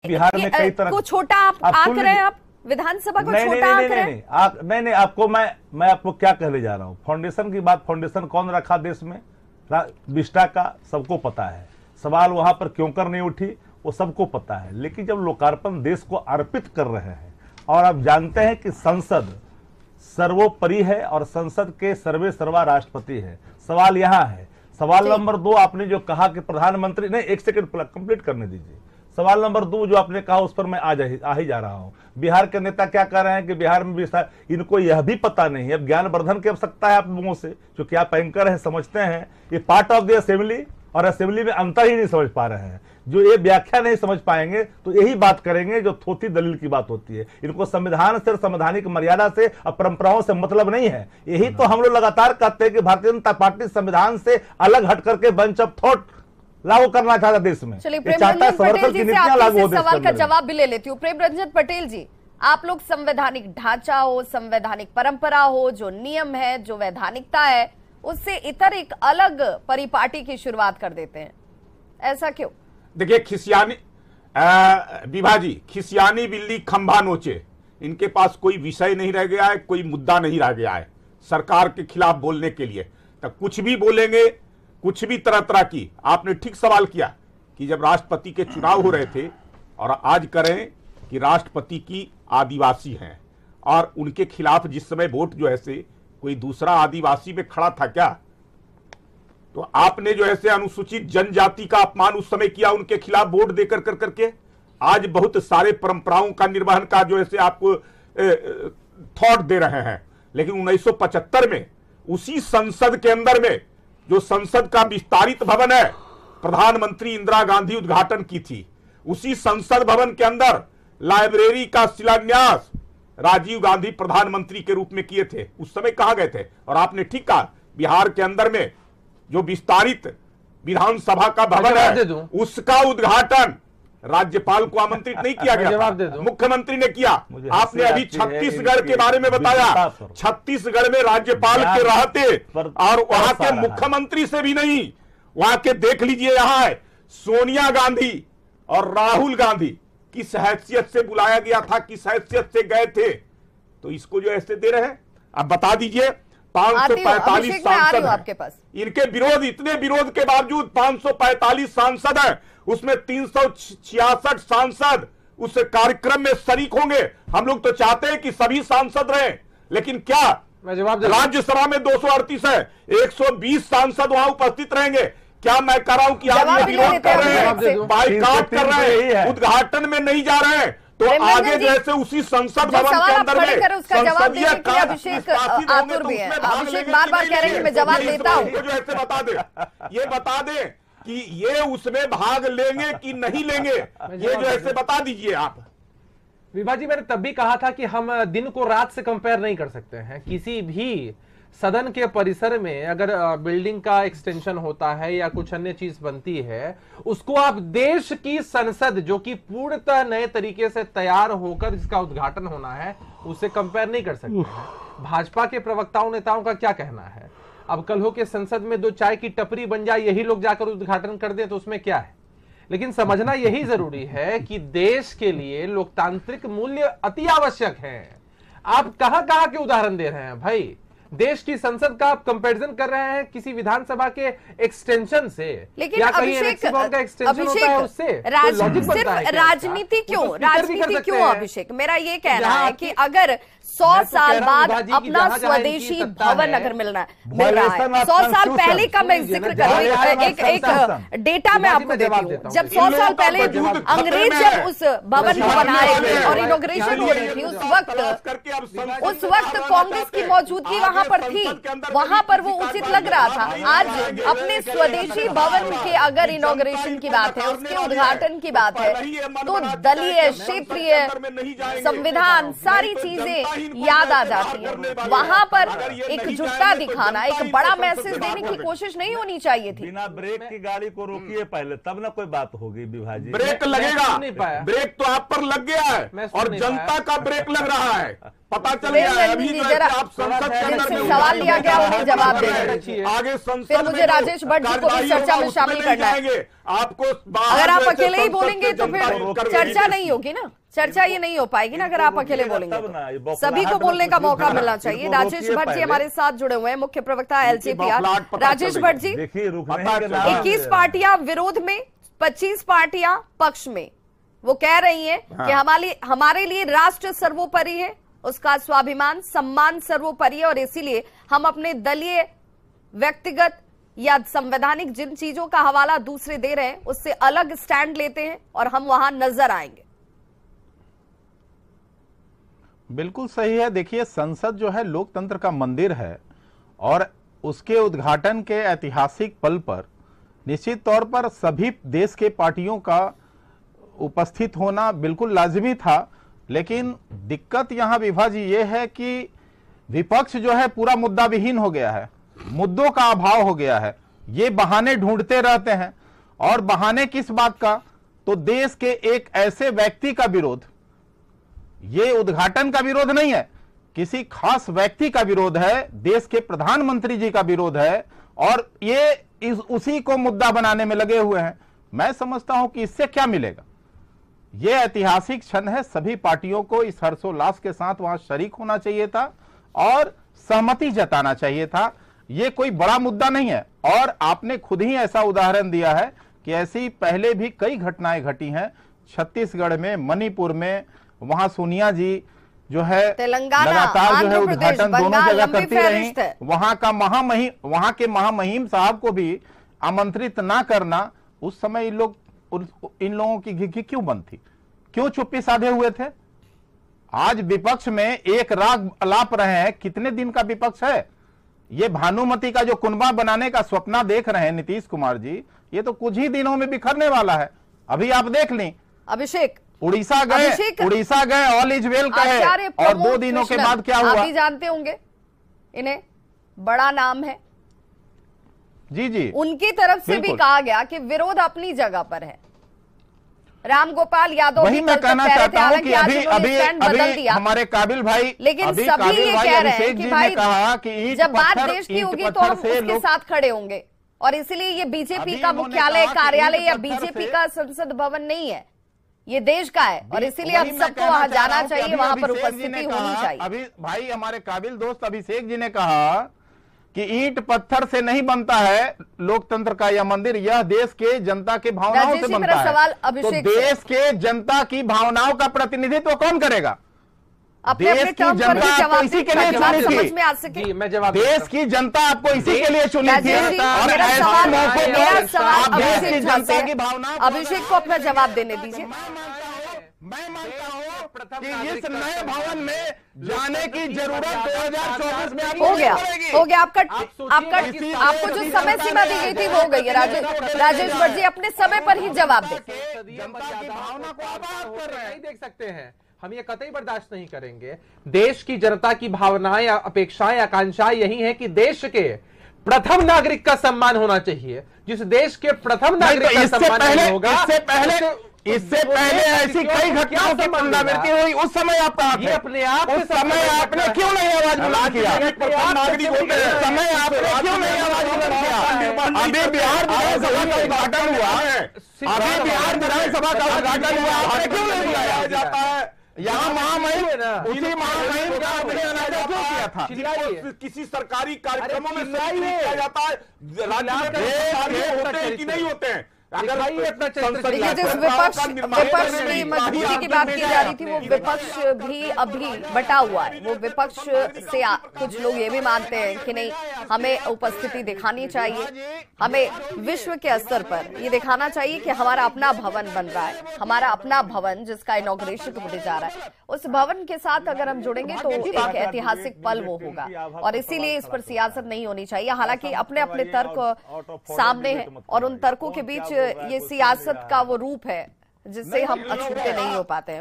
बिहार में कई तरह को छोटा आप आंक रहे हैं, आप विधानसभा को छोटा आंक रहे हैं। नहीं, आपको मैं आपको क्या कहने जा रहा हूं। फाउंडेशन की बात, फाउंडेशन कौन रखा देश में? विस्टा का सबको पता है। सवाल वहां पर क्यों कर नहीं उठी वो सबको पता है। लेकिन जब लोकार्पण देश को अर्पित कर रहे हैं और आप जानते हैं कि संसद सर्वोपरि है और संसद के सर्वे सर्वा राष्ट्रपति है, सवाल यहां है। सवाल नंबर 2 आपने जो कहा कि प्रधानमंत्री, नहीं एक सेकंड कंप्लीट करने दीजिए। सवाल नंबर 2 जो आपने कहा उस पर मैं आ ही जा रहा हूं। बिहार के नेता क्या कह रहे हैं कि बिहार में भी इनको यह भी पता नहीं है, अब ज्ञानवर्धन की आवश्यकता है आप लोगों से, क्योंकि आप एंकर हैं, समझते हैं ये पार्ट ऑफ द असेंबली, और असेंबली में अंतर ही नहीं समझ पा रहे हैं। जो ये व्याख्या नहीं समझ पाएंगे तो यही बात करेंगे जो थोथी दलील की बात होती है। इनको संविधान से, संवैधानिक मर्यादा से और परंपराओं से मतलब नहीं है। यही तो हम लोग लगातार कहते हैं कि भारतीय जनता पार्टी संविधान से अलग हट करके बेंच ऑफ थॉट लागू करना चाहता देश में। चलिए प्रेमरंजन पटेल जी से आपके सवाल का जवाब भी ले लेती हूँ। प्रेमरंजन पटेल जी, आप लोग संवैधानिक ढांचा हो, संवैधानिक परंपरा हो, जो नियम है, जो वैधानिकता है, उससे इतर एक अलग परिपाटी की शुरुआत कर देते हैं, ऐसा क्यों? देखिए, खिसियानी विभाजी, खिसियानी बिल्ली खंभा नोचे, इनके पास कोई विषय नहीं रह गया है, कोई मुद्दा नहीं रह गया है सरकार के खिलाफ बोलने के लिए। तो कुछ भी बोलेंगे, कुछ भी तरह तरह की। आपने ठीक सवाल किया कि जब राष्ट्रपति के चुनाव हो रहे थे और आज करें कि राष्ट्रपति की आदिवासी हैं और उनके खिलाफ जिस समय वोट जो है से कोई दूसरा आदिवासी में खड़ा था क्या, तो आपने जो है अनुसूचित जनजाति का अपमान उस समय किया उनके खिलाफ वोट देकर कर करके। आज बहुत सारे परंपराओं का निर्वहन का जो है आपको थॉट दे रहे हैं। लेकिन 1975 में उसी संसद के अंदर में, जो संसद का विस्तारित भवन है, प्रधानमंत्री इंदिरा गांधी उद्घाटन की थी। उसी संसद भवन के अंदर लाइब्रेरी का शिलान्यास राजीव गांधी प्रधानमंत्री के रूप में किए थे। उस समय कहा गए थे। और आपने ठीक कहा, बिहार के अंदर में जो विस्तारित विधानसभा का भवन है, उसका उद्घाटन राज्यपाल को आमंत्रित नहीं किया गया, मुख्यमंत्री ने किया। आपने अभी छत्तीसगढ़ के बारे में बताया। छत्तीसगढ़ में राज्यपाल के रहते और वहां के मुख्यमंत्री से भी नहीं, वहां के देख लीजिए, यहां है सोनिया गांधी और राहुल गांधी किस हैसियत से बुलाया गया था, किस हैसियत से गए थे। तो इसको जो ऐसे दे रहे हैं, अब बता दीजिए। 545 सांसद आपके पास, इनके विरोध, इतने विरोध के बावजूद 545 सांसद हैं, उसमें 366 सांसद उस कार्यक्रम में शरीक होंगे। हम लोग तो चाहते हैं कि सभी सांसद रहें, लेकिन क्या राज्यसभा में 238 है, 120 सांसद वहां उपस्थित रहेंगे। क्या मैं कह रहा हूं कि आप विरोध कर रहे हैं, बाइकाट कर रहे हैं, उद्घाटन में नहीं जा रहे हैं, तो आगे जैसे उसी संसद भवन के अंदर में संसदीय अभिषेक आतुर भी है। अभिषेक बार-बार कह रहे हैं कि मैं जवाब देता हूं, जो ऐसे बता दे, ये बता दे कि ये उसमें भाग लेंगे कि नहीं लेंगे, ये जो ऐसे बता दीजिए आप। विभाजी, मैंने तब भी कहा था कि हम दिन को रात से कंपेयर नहीं कर सकते हैं। किसी भी सदन के परिसर में अगर बिल्डिंग का एक्सटेंशन होता है या कुछ अन्य चीज बनती है, उसको आप देश की संसद, जो कि पूर्णतः नए तरीके से तैयार होकर जिसका उद्घाटन होना है, उससे कंपेयर नहीं कर सकते हैं। भाजपा के प्रवक्ताओं नेताओं का क्या कहना है? अब कल हो के संसद में 2 चाय की टपरी बन जाए, यही लोग जाकर उद्घाटन कर दें तो उसमें क्या है? लेकिन समझना यही जरूरी है कि देश के लिए लोकतांत्रिक मूल्य अति आवश्यक है। आप कहां कहां के उदाहरण दे रहे हैं भाई? देश की संसद का आप कंपैरिजन कर रहे हैं किसी विधानसभा के एक्सटेंशन से, लेकिन या कहीं का एक्सटेंशन होता है उससे? सिर्फ राजनीति क्यों अभिषेक? मेरा ये कहना है कि अगर 100 साल बाद अपना स्वदेशी भवन अगर मिल रहा है, 100 साल पहले का मैं जिक्र करूं, एक डेटा मैं आपको देती हूँ। जब 100 साल पहले अंग्रेज जब उस भवन को बनाए थे और इनॉग्रेशन हो रही थी, उस वक्त कांग्रेस की मौजूदगी वहां पर थी, वहां पर वो उचित लग रहा था। आज अपने स्वदेशी भवन के अगर इनॉग्रेशन की बात है, उसके उद्घाटन की बात है, तो दलीय, क्षेत्रीय, संविधान, सारी चीजें याद आ जाती है। वहां पर एकजुटता दिखाना, एक बड़ा मैसेज देने की कोशिश नहीं होनी चाहिए थी। बिना ब्रेक की गाड़ी को रोकिए पहले, तब ना कोई बात होगी विभाजी। ब्रेक लगेगा, ब्रेक तो आप पर लग गया है और जनता का ब्रेक लग रहा है। पता चल गया है अभी जो है कि आप संसद के अंदर में सवाल लिया गया उन्हें जवाब देंगे। आगे संसद फिर मुझे राजेश भट्ट जी को भी चर्चा में शामिल करना है। आपको अगर आप अकेले ही बोलेंगे तो फिर चर्चा नहीं होगी ना, चर्चा ये नहीं हो पाएगी ना अगर आप अकेले बोलेंगे तो। सभी को बोलने का मौका मिलना चाहिए। राजेश भट्ट जी हमारे साथ जुड़े हुए हैं, मुख्य प्रवक्ता एलजेपीआर। राजेश भट्ट जी, 21 पार्टियां विरोध में, 25 पार्टियां पक्ष में। वो कह रही हैं कि हमारे लिए राष्ट्र सर्वोपरि है, उसका स्वाभिमान सम्मान सर्वोपरि है, और इसीलिए हम अपने दलीय व्यक्तिगत या संवैधानिक जिन चीजों का हवाला दूसरे दे रहे हैं उससे अलग स्टैंड लेते हैं और हम वहां नजर आएंगे। बिल्कुल सही है। देखिए, संसद जो है लोकतंत्र का मंदिर है और उसके उद्घाटन के ऐतिहासिक पल पर निश्चित तौर पर सभी देश के पार्टियों का उपस्थित होना बिल्कुल लाजिमी था। लेकिन दिक्कत यहां विभा जी ये है कि विपक्ष जो है पूरा मुद्दा विहीन हो गया है, मुद्दों का अभाव हो गया है। ये बहाने ढूंढते रहते हैं, और बहाने किस बात का? तो देश के एक ऐसे व्यक्ति का विरोध। ये उद्घाटन का विरोध नहीं है, किसी खास व्यक्ति का विरोध है, देश के प्रधानमंत्री जी का विरोध है, और ये उसी को मुद्दा बनाने में लगे हुए हैं। मैं समझता हूं कि इससे क्या मिलेगा? ये ऐतिहासिक क्षण है, सभी पार्टियों को इस हर्षोल्लास के साथ वहां शरीक होना चाहिए था और सहमति जताना चाहिए था। ये कोई बड़ा मुद्दा नहीं है, और आपने खुद ही ऐसा उदाहरण दिया है कि ऐसी पहले भी कई घटनाएं घटी हैं। छत्तीसगढ़ में, मणिपुर में, वहां सोनिया जी जो है लगातार जो है उद्घाटन दोनों जगह करती रही। वहां के महामहिम साहब को भी आमंत्रित ना करना, उस समय इन लोगों की घिघी क्यों बंद थी? क्यों चुप्पी साधे हुए थे? आज विपक्ष में एक राग अलाप रहे हैं। कितने दिन का विपक्ष है? ये भानुमति का जो कुनबा बनाने का सपना देख रहे हैं नीतीश कुमार जी, ये तो कुछ ही दिनों में बिखरने वाला है। अभी आप देख लें, अभिषेक उड़ीसा गए, ऑल इज वेल कहे, और 2 दिनों के बाद क्या हुआ? आप भी जानते होंगे इन्हें, बड़ा नाम है जी जी। उनकी तरफ से भी कहा गया कि विरोध अपनी जगह पर है। रामगोपाल यादव वही मैं कहना चाहता हूं कि अभी हमारे काबिल भाई, लेकिन सभी ये कह रहे हैं कि भाई कहा कि जब बात देश की होगी तो हम उसके साथ खड़े होंगे, और इसलिए ये बीजेपी का मुख्यालय कार्यालय या बीजेपी का संसद भवन नहीं है, ये देश का है, और इसीलिए हम सबको वहां जाना चाहिए, वहां पर उपस्थिति होनी चाहिए। अभी भाई हमारे काबिल दोस्त अभिषेक जी ने कहा कि ईंट पत्थर से नहीं बनता है लोकतंत्र का यह मंदिर, यह देश के जनता के भावनाओं से बनता है। तो देश के जनता की भावनाओं का प्रतिनिधित्व कौन करेगा? देश की जनता आपको इसी के लिए चुनी थी। देश की जनता आपको इसी के लिए चुनी थी, और ऐसे मौकों पर आप देश की जनता की भावना। अभिषेक को अपना जवाब देने दीजिए। मैं मानता हूँ कि इस नए भवन में जाने की जरूरत 2024 में हो गया। आपको जो समय सीमा दी गई थी वो हो गई है। राजेश भट्ट जी अपने समय पर ही जवाब दें। जनता की भावना को आबाद कर रहे हैं, देख सकते हैं, हम ये कतई बर्दाश्त नहीं करेंगे। देश की जनता की भावनाएं, अपेक्षाएं, आकांक्षाएं यही है कि देश के प्रथम नागरिक का सम्मान होना चाहिए। जिस देश के प्रथम नागरिक का सम्मान नहीं होगा, इससे पहले ऐसी कई घटनाओं की पुनरावृत्ति हुई। उस समय आप कहा थे, अपने आप उस समय आपने क्यों नहीं आवाज बुलंद किया? उस समय आपने क्यों नहीं आवाज बुलंद किया? अभी बिहार विधानसभा का उद्घाटन हुआ, आपने क्यों नहीं बुलाया जाता है? यहाँ महामहिम, उसी महामहिम का आपने अनादर क्यों किया था? किसी सरकारी कार्यक्रमों में किया जाता है, राज्य में होते हैं कि नहीं होते हैं? अगर जिस विपक्ष की मजबूती की बात की जा रही थी, वो विपक्ष भी अभी बटा हुआ है। वो विपक्ष से कुछ लोग ये भी मानते हैं कि नहीं, हमें उपस्थिति दिखानी चाहिए, हमें विश्व के स्तर पर ये दिखाना चाहिए कि हमारा अपना भवन बन रहा है, हमारा अपना भवन जिसका इनॉग्रेशन होने जा रहा है। उस भवन के साथ अगर हम जुड़ेंगे तो एक ऐतिहासिक पल वो होगा, और इसीलिए इस पर सियासत नहीं होनी चाहिए। हालांकि अपने अपने तर्क सामने हैं, और उन तर्कों के बीच ये सियासत का वो रूप है जिससे हम अछूते नहीं हो पाते हैं।